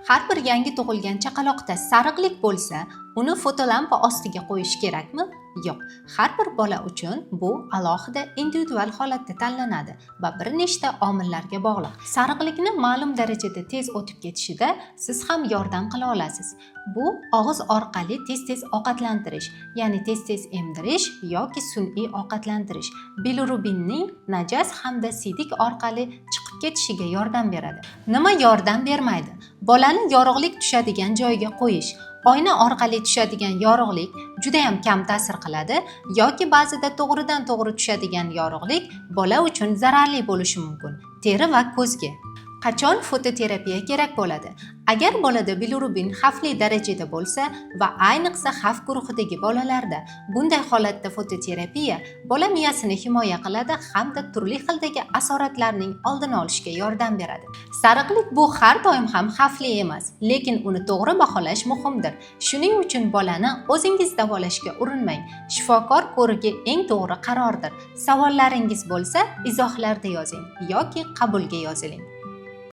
Har bir yangi tug'ilgan chaqaloqda sariqlik bo'lsa, uni fotolampa ostiga qo'yish kerakmi? Yo'q. Har bir bola uchun bu alohida individual holatda tanlanadi va bir nechta omillarga bog'liq. Sariqlikni ma'lum darajada tez o'tib ketishida siz ham yordam qila olasiz. Bu og'iz orqali tez-tez ovqatlantirish, ya'ni tez-tez emdirish yoki sun'iy ovqatlantirish bilirubinning najas hamda siydik orqali chiqib ketishiga yordam beradi. Nima yordam bermaydi? Bolani yorug'lik tushadigan joyga qo'yish. Oyna orqali tushadigan yorug'lik juda ham kam ta'sir qiladi yoki ba'zida to'g'ridan to'g'ri tushadigan yorug'lik bola uchun zararli bo'lishi mumkin. Teri va ko'zga. Qachon fototerapiya kerak bo'ladi? Agar bolada bilirubin xavfli darajada bo'lsa va ayniqsa xavf guruhidagi bolalarda bunday holatda fototerapiya bola miyasini himoya qiladi hamda turli xildagi asoratlarning oldini olishga yordam beradi. Sariqlik bu har doim ham xavfli emas, lekin uni to'g'ri baholash muhimdir. Shuning uchun bolani o'zingiz davolashga urinmang. Shifokor ko'rigi eng to'g'ri qarordir. Savollaringiz bo'lsa, izohlarda yozing yoki qabulga yoziling.